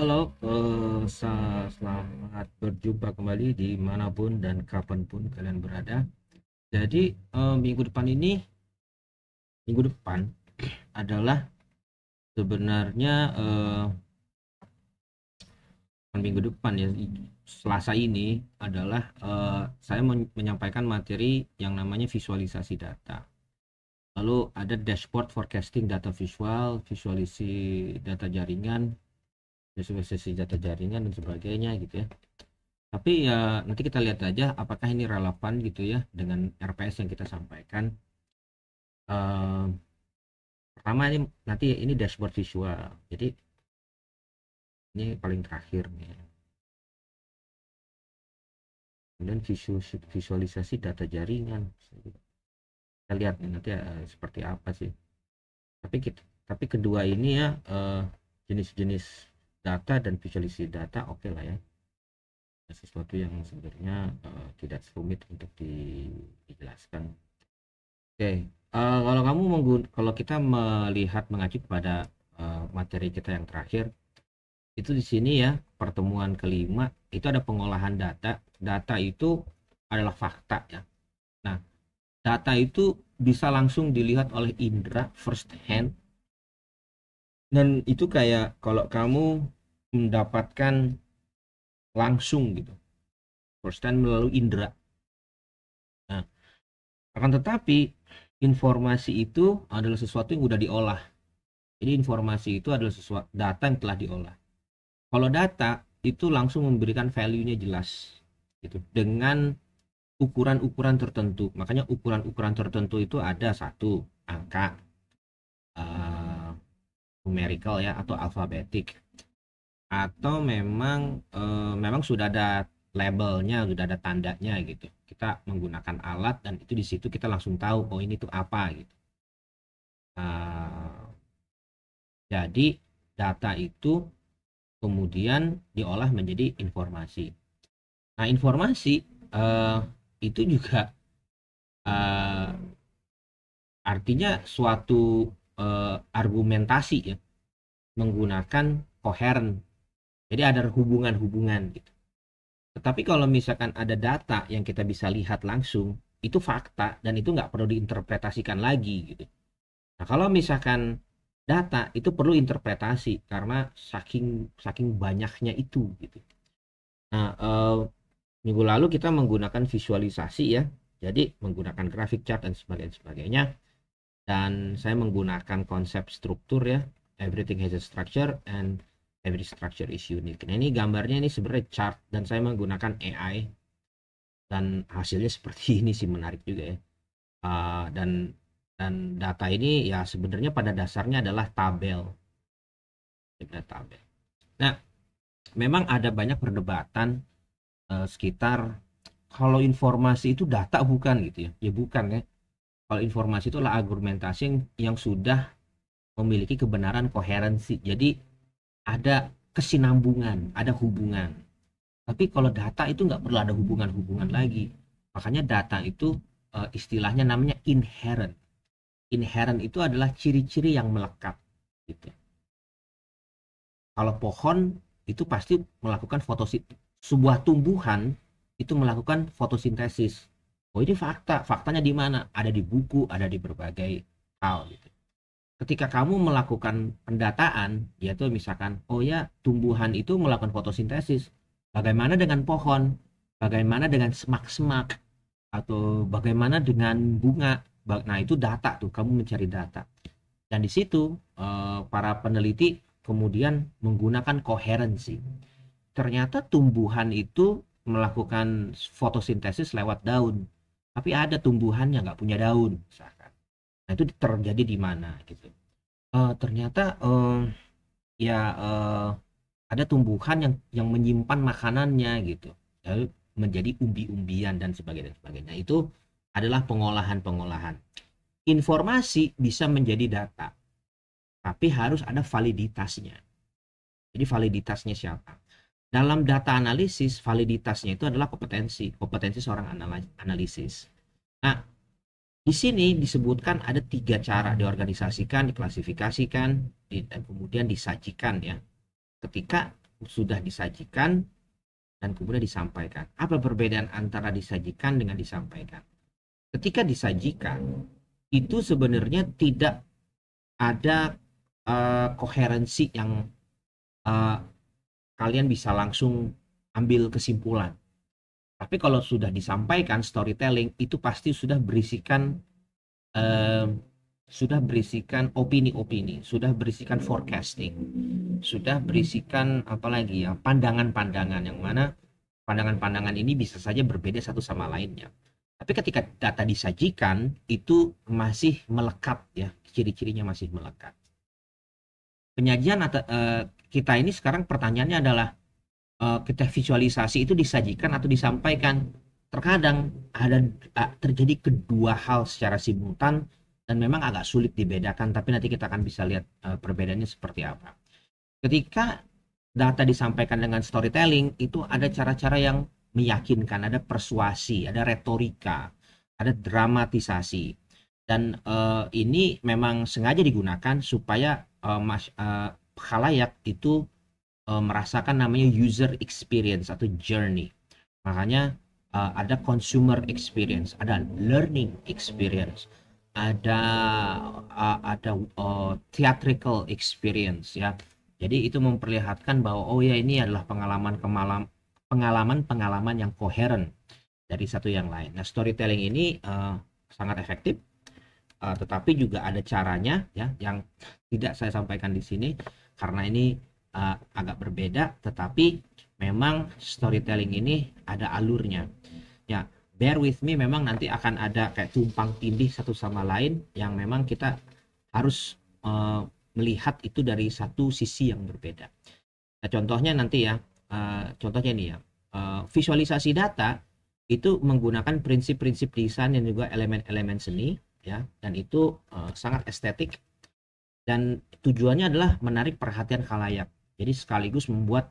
Halo, selamat berjumpa kembali dimanapun dan kapanpun kalian berada. Jadi minggu depan adalah sebenarnya minggu depan ya, Selasa ini adalah saya menyampaikan materi yang namanya visualisasi data. Lalu ada dashboard forecasting data visual, visualisasi data jaringan dan sebagainya gitu ya. Tapi ya nanti kita lihat aja apakah ini relevan gitu ya dengan RPS yang kita sampaikan. Eh, Pertama ini nanti ini dashboard visual. Jadi ini paling terakhir nih. Kemudian visualisasi data jaringan. Kita lihat nih nanti seperti apa sih. Tapi kedua ini ya jenis-jenis data dan visualisasi data oke lah ya. Sesuatu yang sebenarnya tidak rumit untuk dijelaskan. Oke, kalau kita melihat mengacu pada materi kita yang terakhir, itu di sini ya pertemuan kelima itu ada pengolahan data. Data itu adalah fakta ya. Nah, data itu bisa langsung dilihat oleh indera first hand, dan itu kayak kalau kamu mendapatkan langsung gitu, first hand melalui indera. Nah, akan tetapi informasi itu adalah sesuatu yang sudah diolah. Jadi informasi itu adalah sesuatu data yang telah diolah. Kalau data itu langsung memberikan value-nya jelas gitu dengan ukuran-ukuran tertentu. Makanya ukuran-ukuran tertentu itu ada satu angka uh, numerical ya atau alfabetik, atau memang sudah ada labelnya, sudah ada tandanya gitu. Kita menggunakan alat dan itu di situ kita langsung tahu oh ini tuh apa gitu. Uh, jadi data itu kemudian diolah menjadi informasi. Nah, informasi uh, itu juga uh, artinya suatu argumentasi ya, menggunakan koheren. Jadi ada hubungan-hubungan gitu. Tetapi kalau misalkan ada data yang kita bisa lihat langsung, itu fakta dan itu nggak perlu diinterpretasikan lagi gitu. Nah, kalau misalkan data itu perlu interpretasi karena saking saking banyaknya itu gitu. Nah, minggu lalu kita menggunakan visualisasi ya. Jadi menggunakan grafik chart dan sebagainya. Dan saya menggunakan konsep struktur ya. Everything has a structure and every structure is unique. Nah, ini gambarnya ini sebenarnya chart dan saya menggunakan AI dan hasilnya seperti ini sih, menarik juga ya. Dan data ini ya sebenarnya pada dasarnya adalah tabel. Nah, memang ada banyak perdebatan sekitar kalau informasi itu data bukan gitu ya. Ya bukan ya. Kalau informasi itu adalah argumentasi yang sudah memiliki kebenaran koherensi. Jadi ada kesinambungan, ada hubungan. Tapi kalau data itu nggak perlu ada hubungan-hubungan lagi. Makanya data itu istilahnya namanya inherent. Inherent itu adalah ciri-ciri yang melekat. Gitu. Kalau pohon itu pasti melakukan fotosintesis. Sebuah tumbuhan itu melakukan fotosintesis. Oh, ini fakta. Faktanya di mana? Ada di buku, ada di berbagai hal gitu. Ketika kamu melakukan pendataan, yaitu misalkan, oh ya, tumbuhan itu melakukan fotosintesis. Bagaimana dengan pohon? Bagaimana dengan semak-semak? Atau bagaimana dengan bunga? Nah, itu data tuh, kamu mencari data. Dan di situ para peneliti kemudian menggunakan koherensi. Ternyata tumbuhan itu melakukan fotosintesis lewat daun, tapi ada tumbuhan yang nggak punya daun misalkan. Nah, itu terjadi di mana gitu. Ternyata ya ada tumbuhan yang menyimpan makanannya gitu, lalu menjadi umbi-umbian dan sebagainya. Itu adalah pengolahan-pengolahan. Informasi bisa menjadi data, tapi harus ada validitasnya. Jadi validitasnya siapa? Dalam data analisis, validitasnya itu adalah kompetensi seorang analisis. Nah, di sini disebutkan ada 3 cara diorganisasikan, diklasifikasikan, dan kemudian disajikan ya. Ketika sudah disajikan dan kemudian disampaikan. Apa perbedaan antara disajikan dengan disampaikan? Ketika disajikan, itu sebenarnya tidak ada koherensi yang uh, kalian bisa langsung ambil kesimpulan. Tapi kalau sudah disampaikan storytelling, itu pasti uh, sudah berisikan opini-opini, sudah berisikan forecasting, sudah berisikan apalagi ya, pandangan-pandangan yang mana pandangan-pandangan ini bisa saja berbeda satu sama lainnya. Tapi ketika data disajikan itu masih melekat ya, ciri-cirinya masih melekat. Penyajian kita ini sekarang pertanyaannya adalah kita visualisasi itu disajikan atau disampaikan. Terkadang ada terjadi kedua hal secara simultan dan memang agak sulit dibedakan, tapi nanti kita akan bisa lihat perbedaannya seperti apa. Ketika data disampaikan dengan storytelling, itu ada cara-cara yang meyakinkan, ada persuasi, ada retorika, ada dramatisasi. Dan ini memang sengaja digunakan supaya khalayak itu merasakan namanya user experience atau journey. Makanya ada consumer experience, ada learning experience, ada theatrical experience ya. Jadi itu memperlihatkan bahwa oh ya ini adalah pengalaman yang koheren dari satu yang lain. Nah, storytelling ini sangat efektif, tetapi juga ada caranya ya yang tidak saya sampaikan di sini karena ini agak berbeda, tetapi memang storytelling ini ada alurnya. Ya, bear with me, memang nanti akan ada kayak tumpang tindih satu sama lain yang memang kita harus melihat itu dari satu sisi yang berbeda. Nah, contohnya nanti ya, contohnya ini ya, visualisasi data itu menggunakan prinsip-prinsip desain dan juga elemen-elemen seni ya, dan itu sangat estetik dan tujuannya adalah menarik perhatian khalayak. Jadi sekaligus membuat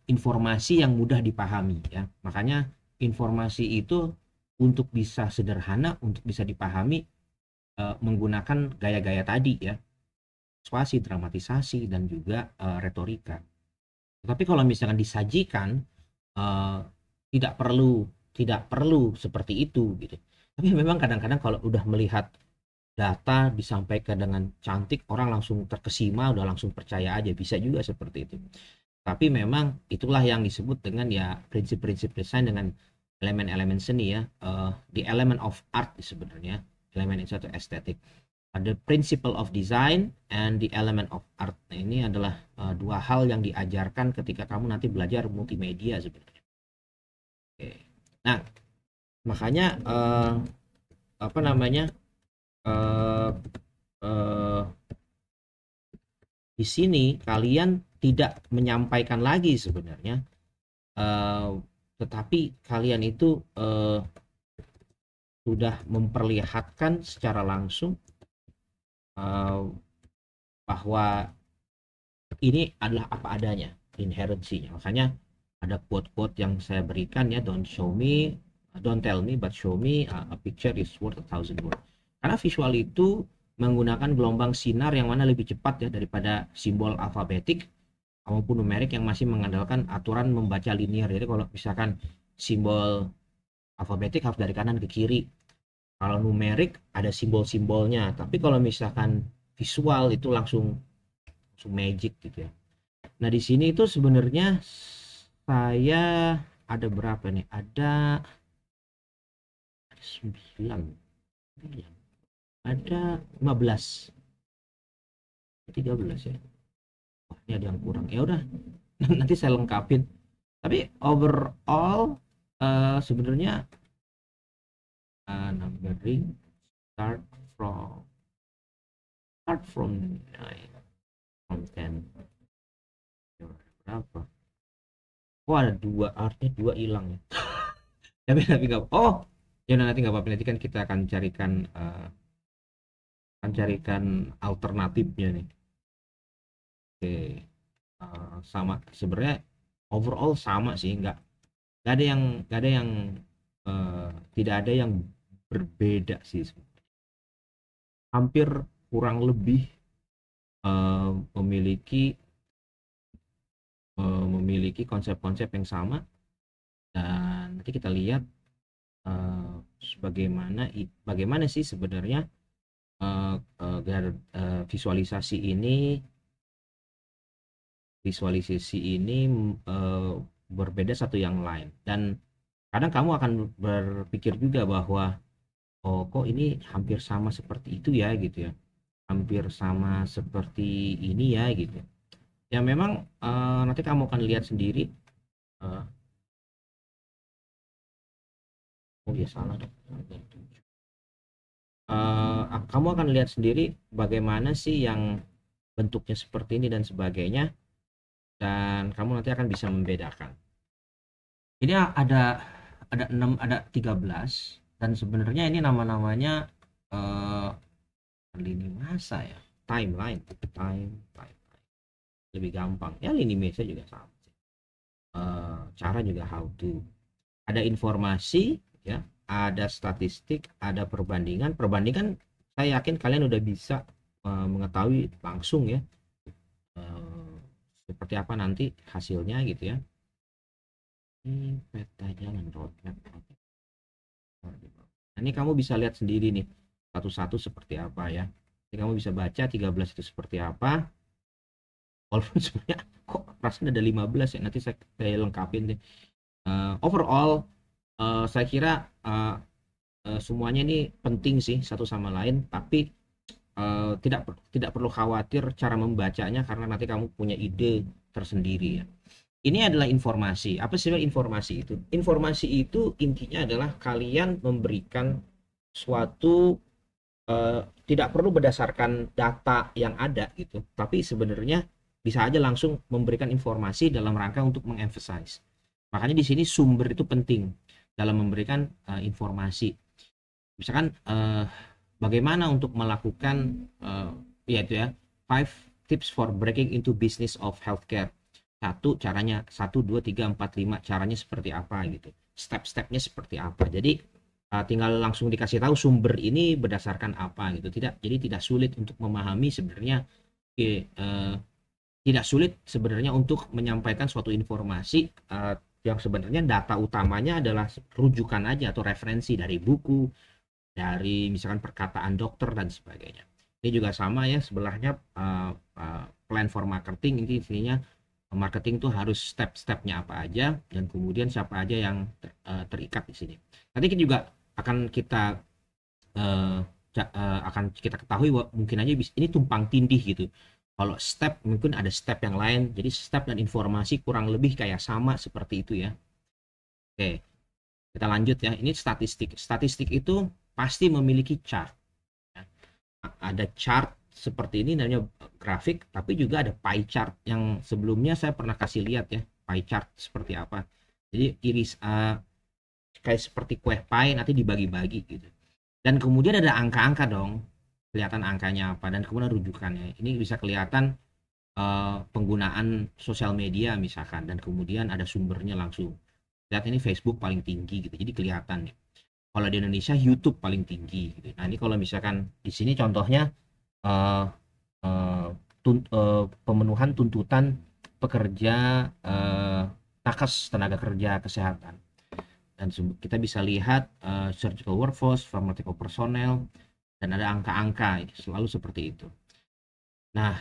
informasi yang mudah dipahami ya. Makanya informasi itu untuk bisa sederhana, untuk bisa dipahami menggunakan gaya-gaya tadi ya. Persuasi, dramatisasi dan juga retorika. Tapi kalau misalkan disajikan tidak perlu seperti itu gitu. Tapi memang kadang-kadang kalau udah melihat data disampaikan dengan cantik, orang langsung terkesima, udah langsung percaya aja, bisa juga seperti itu. Tapi memang itulah yang disebut dengan ya prinsip-prinsip desain dengan elemen-elemen seni ya, the element of art sebenarnya, elemen itu atau estetik. Ada principle of design and the element of art. Nah, ini adalah dua hal yang diajarkan ketika kamu nanti belajar multimedia sebenarnya. Oke. Nah, makanya apa namanya? Di sini kalian tidak menyampaikan lagi sebenarnya, tetapi kalian itu sudah memperlihatkan secara langsung bahwa ini adalah apa adanya, inherensinya. Makanya ada quote-quote yang saya berikan ya, don't tell me, but show me, a picture is worth 1,000 words. Karena visual itu menggunakan gelombang sinar yang mana lebih cepat ya daripada simbol alfabetik maupun numerik yang masih mengandalkan aturan membaca linear. Jadi kalau misalkan simbol alfabetik harus dari kanan ke kiri. Kalau numerik ada simbol-simbolnya. Tapi kalau misalkan visual itu langsung magic gitu ya. Nah, di sini itu sebenarnya saya ada berapa nih? Ada 9. Ada 15. 13 ya. Wah, ini ada yang kurang. Ya udah, nanti saya lengkapin. Tapi overall sebenarnya numbering start from 9 from 10. Berapa? Oh, ada 2, artinya 2 hilang ya. tapi nggak, oh ya nanti nggak apa-apa, nanti kan kita akan carikan alternatifnya nih. Oke, sama sebenarnya overall sama sih, nggak ada yang tidak ada yang berbeda sih, hampir kurang lebih memiliki memiliki konsep-konsep yang sama, dan nanti kita lihat bagaimana sih sebenarnya visualisasi ini berbeda satu yang lain. Dan kadang kamu akan berpikir juga bahwa oh kok ini hampir sama seperti itu ya gitu ya, hampir sama seperti ini ya gitu ya. Memang nanti kamu akan lihat sendiri. eh, oh ya salah dong. Kamu akan lihat sendiri bagaimana sih yang bentuknya seperti ini dan sebagainya, dan kamu nanti akan bisa membedakan. Ini ada 6, ada 13, dan sebenarnya ini nama-namanya eh lini masa ya, timeline, time lebih gampang ya, lini masa juga sama. Cara juga how to, ada informasi ya, ada statistik, ada perbandingan. Saya yakin kalian udah bisa mengetahui langsung ya eh, seperti apa nanti hasilnya gitu ya. Ini peta jalan roadmap. Nah, ini kamu bisa lihat sendiri nih satu-satu seperti apa ya. Ini kamu bisa baca 13 itu seperti apa. Walaupun sebenarnya kok rasanya ada 15 ya, nanti saya lengkapin deh. Overall saya kira semuanya ini penting sih satu sama lain, tapi tidak perlu khawatir cara membacanya karena nanti kamu punya ide tersendiri ya. Ini adalah informasi. Apa sih informasi itu? Informasi itu intinya adalah kalian memberikan suatu tidak perlu berdasarkan data yang ada gitu, tapi sebenarnya bisa aja langsung memberikan informasi dalam rangka untuk mengemphasize. Makanya di sini sumber itu penting dalam memberikan informasi. Misalkan bagaimana untuk melakukan yaitu ya 5 tips for breaking into business of healthcare. Caranya 1, 2, 3, 4, 5 caranya seperti apa gitu. Step-stepnya seperti apa. Jadi tinggal langsung dikasih tahu sumber ini berdasarkan apa gitu. Jadi tidak sulit untuk memahami sebenarnya. Tidak sulit sebenarnya untuk menyampaikan suatu informasi yang sebenarnya data utamanya adalah rujukan aja atau referensi dari buku, dari misalkan perkataan dokter dan sebagainya. Ini juga sama ya sebelahnya, plan for marketing. Ini intinya marketing tuh harus step-stepnya apa aja, dan kemudian siapa aja yang terikat di sini. Nanti juga akan kita ketahui bahwa mungkin aja ini tumpang tindih gitu. Kalau step mungkin ada step yang lain, jadi step dan informasi kurang lebih kayak sama seperti itu ya. Oke, kita lanjut ya. Ini statistik itu pasti memiliki chart ya. Ada chart seperti ini namanya grafik, tapi juga ada pie chart yang sebelumnya saya pernah kasih lihat ya, pie chart seperti apa. Jadi iris kayak seperti kue pie nanti dibagi-bagi gitu, dan kemudian ada angka-angka dong, kelihatan angkanya apa, dan kemudian rujukannya ini bisa kelihatan penggunaan sosial media misalkan, dan kemudian ada sumbernya langsung. Lihat ini Facebook paling tinggi gitu, jadi kelihatan ya. Kalau di Indonesia YouTube paling tinggi gitu. Nah ini kalau misalkan di sini contohnya pemenuhan tuntutan pekerja nakes tenaga kerja kesehatan, dan kita bisa lihat surgical workforce, pharmaceutical personnel, dan ada angka-angka selalu seperti itu. Nah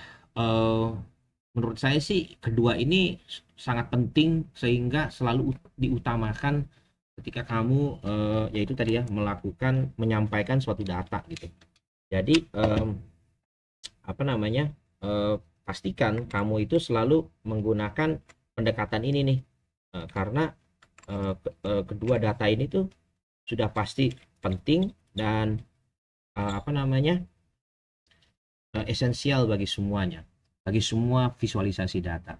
menurut saya sih kedua ini sangat penting sehingga selalu diutamakan ketika kamu yaitu tadi ya menyampaikan suatu data gitu. Jadi apa namanya pastikan kamu itu selalu menggunakan pendekatan ini nih, karena kedua data ini tuh sudah pasti penting dan apa namanya esensial bagi semuanya, bagi semua visualisasi data.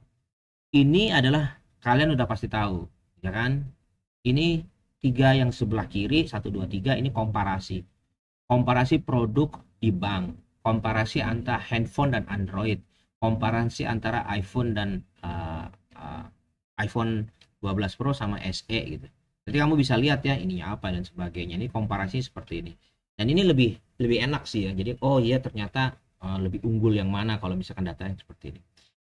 Ini adalah kalian udah pasti tahu ya kan, ini 3 yang sebelah kiri 1, 2, 3 ini komparasi produk di bank, komparasi antara handphone dan Android, komparasi antara iPhone dan iPhone 12 Pro sama SE gitu. Jadi kamu bisa lihat ya ininya apa dan sebagainya. Ini komparasi seperti ini. Dan ini lebih enak sih ya. Jadi oh iya ternyata lebih unggul yang mana kalau misalkan data yang seperti ini.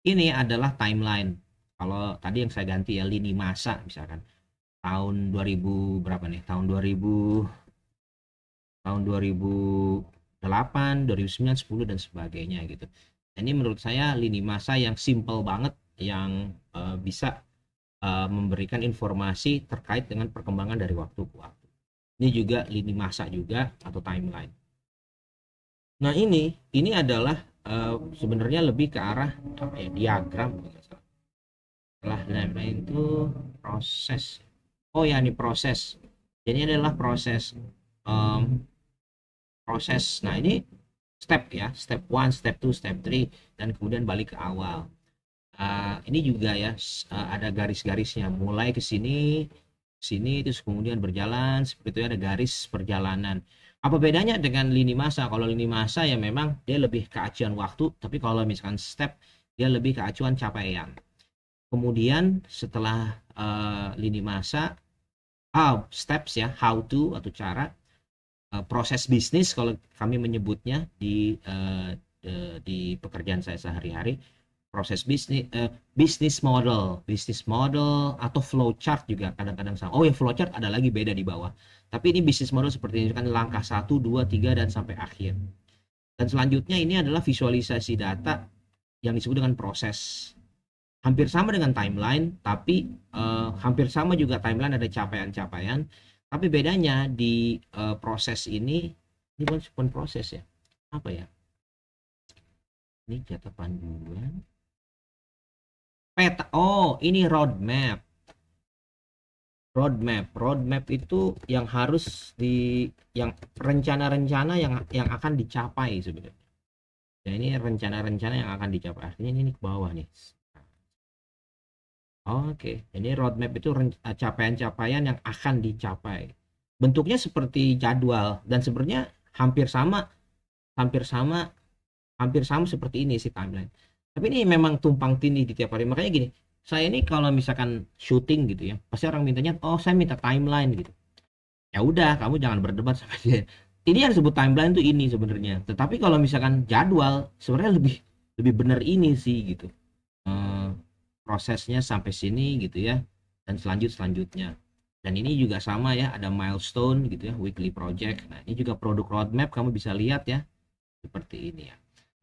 Ini adalah timeline. Kalau tadi yang saya ganti ya lini masa misalkan tahun 2000 berapa nih? Tahun 2008, 2009, 10 dan sebagainya gitu. Ini menurut saya lini masa yang simple banget yang bisa memberikan informasi terkait dengan perkembangan dari waktu ke waktu. Ini juga lini masa juga atau timeline. Nah, ini adalah sebenarnya lebih ke arah apa ya? Diagram. Setelah timeline itu proses. Oh ya, ini proses. Jadi ini adalah um, proses. Nah, ini step ya, step 1, step 2, step 3 dan kemudian balik ke awal. Ini juga ya ada garis-garisnya mulai ke sini sini terus kemudian berjalan seperti itu, ada garis perjalanan. Apa bedanya dengan lini masa? Kalau lini masa ya memang dia lebih ke acuan waktu, tapi kalau misalkan step dia lebih ke acuan capaian. Kemudian setelah lini masa, steps ya, how to atau cara, proses bisnis kalau kami menyebutnya di pekerjaan saya sehari-hari, proses bisnis model atau flow chart juga kadang-kadang sama. Oh ya, flow chart ada lagi beda di bawah, tapi ini bisnis model seperti ini kan, langkah 1, 2, 3 dan sampai akhir. Dan selanjutnya ini adalah visualisasi data yang disebut dengan proses. Hampir sama dengan timeline, tapi hampir sama juga timeline, ada capaian-capaian, tapi bedanya di proses ini bukan proses ya, apa ya, ini jatah panduan peta. Oh, ini roadmap itu yang harus yang rencana-rencana yang akan dicapai sebenarnya. Ya, ini rencana-rencana yang akan dicapai, artinya ini ke bawah nih. Oke, ini roadmap itu capaian-capaian yang akan dicapai. Bentuknya seperti jadwal dan sebenarnya hampir sama, hampir sama, hampir sama seperti ini sih timeline. Tapi ini memang tumpang tindih di tiap hari. Makanya gini, saya ini kalau misalkan syuting gitu ya, pasti orang mintanya, oh saya minta timeline gitu. Ya udah, kamu jangan berdebat sama dia. Ini yang disebut timeline tuh ini sebenarnya. Tetapi kalau misalkan jadwal, sebenarnya lebih lebih benar ini sih gitu. Eh, prosesnya sampai sini gitu ya, dan selanjutnya. Dan ini juga sama ya, ada milestone gitu ya, weekly project. Nah, ini juga produk roadmap, kamu bisa lihat ya seperti ini ya.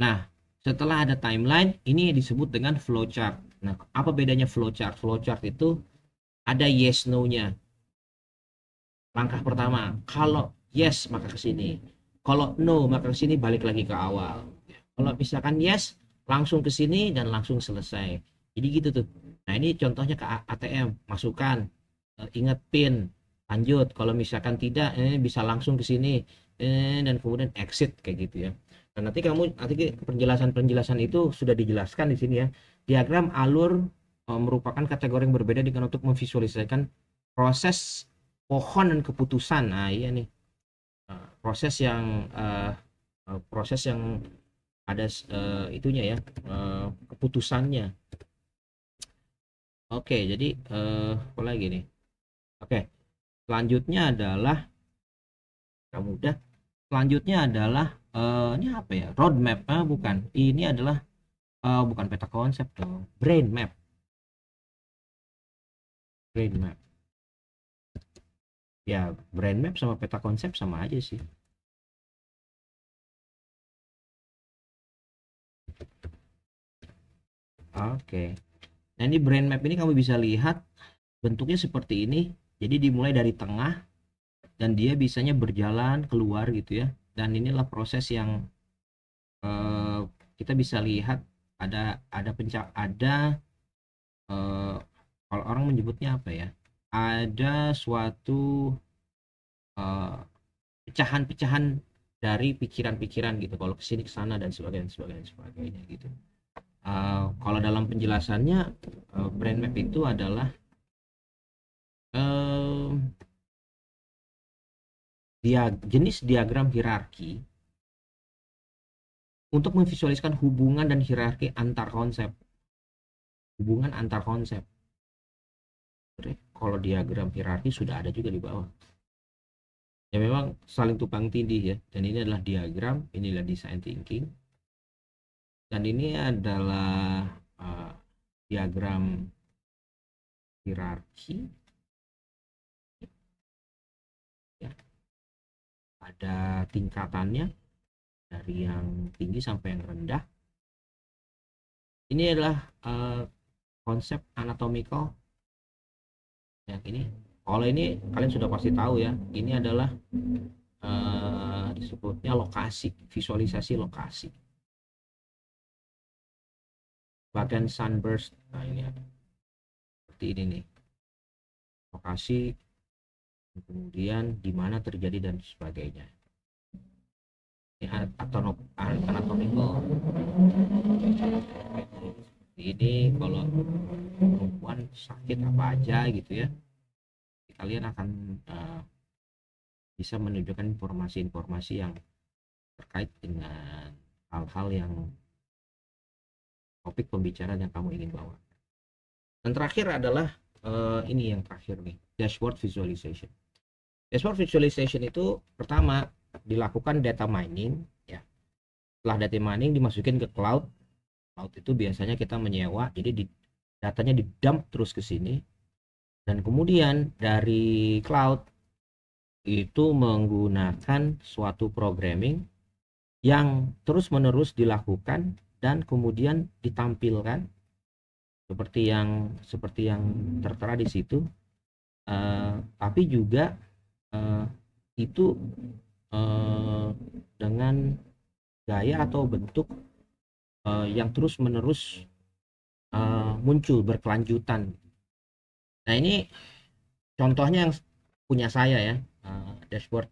Nah, setelah ada timeline, ini disebut dengan flowchart. Nah, apa bedanya flowchart? Flowchart itu ada yes no-nya. Langkah pertama, kalau yes maka ke sini. Kalau no maka ke sini, balik lagi ke awal. Kalau misalkan yes, langsung ke sini dan langsung selesai. Jadi gitu tuh. Nah, ini contohnya ke ATM, masukkan, ingat PIN, lanjut. Kalau misalkan tidak, ini bisa langsung ke sini dan kemudian exit kayak gitu ya. Dan nanti penjelasan itu sudah dijelaskan di sini ya. Diagram alur merupakan kategori yang berbeda dengan untuk memvisualisasikan proses pohon dan keputusan. Nah, iya nih. Proses yang ada itunya ya, keputusannya. Oke, jadi apa lagi nih? Oke, selanjutnya adalah kamu udah. Selanjutnya adalah ini apa ya? Roadmap. Bukan. Ini adalah bukan peta konsep dong. Brain map. Brain map. Ya, brain map sama peta konsep sama aja sih. Oke. Nah, ini brain map ini kamu bisa lihat bentuknya seperti ini. Jadi dimulai dari tengah dan dia bisanya berjalan keluar gitu ya. Dan inilah proses yang eh, kita bisa lihat ada kalau orang menyebutnya apa ya? Ada suatu eh, pecahan-pecahan dari pikiran-pikiran gitu. Kalau kesini ke sana dan sebagainya gitu. Kalau dalam penjelasannya, brain map itu adalah eh, jenis diagram hierarki untuk memvisualisasikan hubungan dan hierarki antar konsep. Hubungan antar konsep. Kalau diagram hierarki sudah ada juga di bawah. Ya memang saling tumpang tindih ya. Dan ini adalah diagram, inilah design thinking. Dan ini adalah diagram hierarki ya, ada tingkatannya dari yang tinggi sampai yang rendah. Ini adalah konsep anatomical ya. Ini kalau ini kalian sudah pasti tahu ya, ini adalah disebutnya lokasi, visualisasi lokasi. Bagian sunburst, nah ini ada seperti ini nih, lokasi, kemudian di mana terjadi dan sebagainya. Ini anatomical. Ini kalau perempuan sakit apa aja gitu ya, kalian akan bisa menunjukkan informasi-informasi yang terkait dengan hal-hal yang topik pembicaraan yang kamu ingin bawa. Dan terakhir adalah ini yang terakhir nih, dashboard visualization. Dashboard visualization itu pertama dilakukan data mining ya. Setelah data mining dimasukin ke cloud. Cloud itu biasanya kita menyewa, jadi datanya di dump terus ke sini, dan kemudian dari cloud itu menggunakan suatu programming yang terus-menerus dilakukan dan kemudian ditampilkan seperti yang tertera di situ. Tapi juga itu dengan gaya atau bentuk yang terus-menerus muncul berkelanjutan. Nah ini contohnya yang punya saya ya, dashboard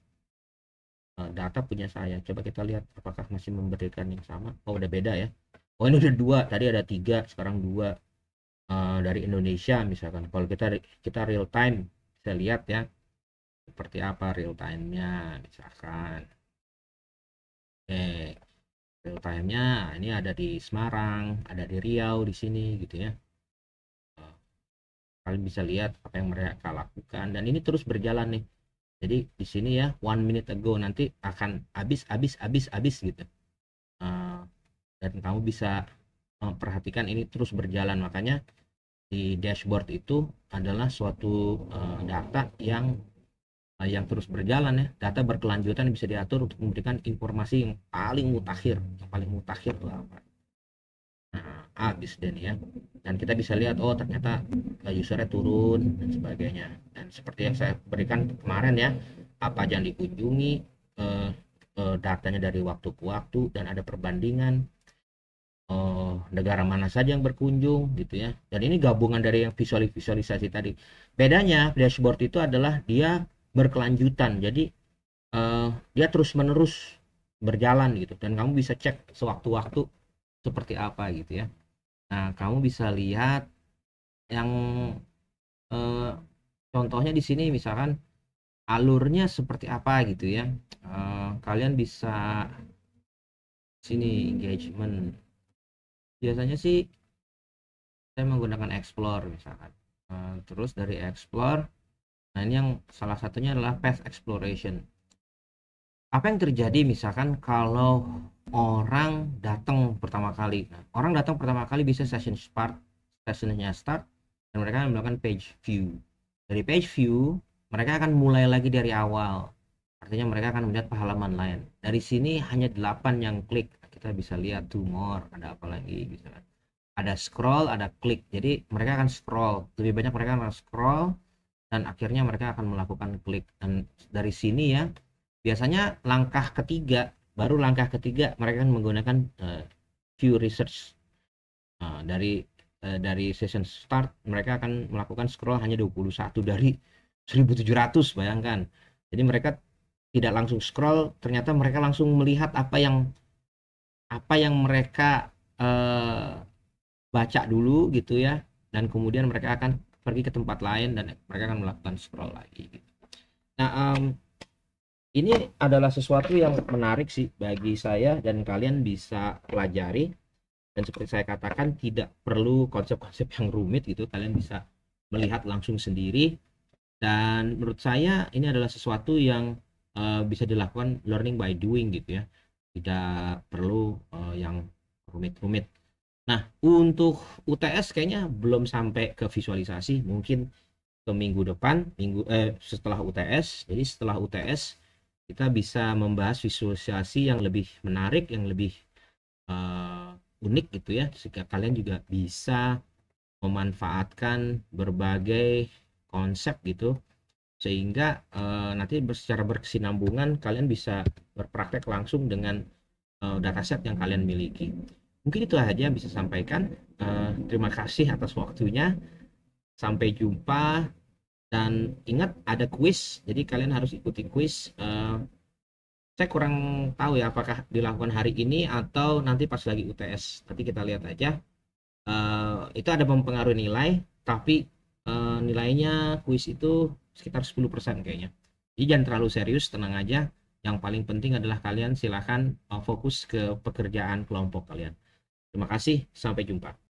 data punya saya. Coba kita lihat apakah masih memberikan yang sama. Oh udah beda ya. Oh ini udah 2, tadi ada 3, sekarang 2. Dari Indonesia misalkan. Kalau kita real time, bisa lihat ya seperti apa real time-nya misalkan. Real time-nya ini ada di Semarang, ada di Riau, di sini gitu ya. Kalian bisa lihat apa yang mereka lakukan, dan ini terus berjalan nih. Jadi di sini ya 1 minute ago, nanti akan habis gitu. Dan kamu bisa memperhatikan ini terus berjalan. Makanya di dashboard itu adalah suatu data yang terus berjalan ya, data berkelanjutan bisa diatur untuk memberikan informasi yang paling mutakhir. Yang paling mutakhir itu apa? Nah, habis deh nih ya. Dan kita bisa lihat, oh ternyata usernya turun dan sebagainya. Dan seperti yang saya berikan kemarin ya, apa aja yang dikunjungi, datanya dari waktu ke waktu, dan ada perbandingan negara mana saja yang berkunjung gitu ya. Dan ini gabungan dari yang visualisasi tadi. Bedanya dashboard itu adalah dia berkelanjutan, jadi dia terus menerus berjalan gitu, dan kamu bisa cek sewaktu-waktu seperti apa gitu ya. Nah kamu bisa lihat yang contohnya di sini, misalkan alurnya seperti apa gitu ya. Kalian bisa sini engagement, biasanya sih saya menggunakan explore misalkan. Terus dari explore, nah ini yang salah satunya adalah path exploration. Apa yang terjadi misalkan kalau orang datang pertama kali? Nah, orang datang pertama kali bisa sessionnya start, dan mereka akan melakukan page view. Dari page view mereka akan mulai lagi dari awal, artinya mereka akan melihat halaman lain. Dari sini hanya 8 yang klik, kita bisa lihat 2 more, ada apa lagi gitu kan. Ada scroll, ada klik. Jadi mereka akan scroll, lebih banyak mereka akan scroll, dan akhirnya mereka akan melakukan klik. Dan dari sini ya, biasanya baru langkah ketiga mereka akan menggunakan view research. Dari session start mereka akan melakukan scroll hanya 21 dari 1700, bayangkan. Jadi mereka tidak langsung scroll, ternyata mereka langsung melihat apa yang mereka baca dulu gitu ya, dan kemudian mereka akan pergi ke tempat lain dan mereka akan melakukan scroll lagi gitu. Nah ini adalah sesuatu yang menarik sih bagi saya, dan kalian bisa pelajari. Dan seperti saya katakan, tidak perlu konsep-konsep yang rumit gitu, kalian bisa melihat langsung sendiri. Dan menurut saya ini adalah sesuatu yang bisa dilakukan learning by doing gitu ya, tidak perlu yang rumit-rumit. Nah, untuk UTS kayaknya belum sampai ke visualisasi, mungkin ke minggu depan, setelah UTS. Jadi setelah UTS kita bisa membahas visualisasi yang lebih menarik, yang lebih unik gitu ya, sehingga kalian juga bisa memanfaatkan berbagai konsep gitu, sehingga nanti secara berkesinambungan kalian bisa berpraktek langsung dengan dataset yang kalian miliki. Mungkin itu aja yang bisa sampaikan. Terima kasih atas waktunya. Sampai jumpa, dan ingat ada kuis, jadi kalian harus ikuti kuis. Saya kurang tahu ya apakah dilakukan hari ini atau nanti pas lagi UTS. Nanti kita lihat aja. Itu ada mempengaruhi nilai, tapi nilainya kuis itu sekitar 10% kayaknya. Jadi jangan terlalu serius, tenang aja. Yang paling penting adalah kalian silahkan fokus ke pekerjaan kelompok kalian. Terima kasih, sampai jumpa.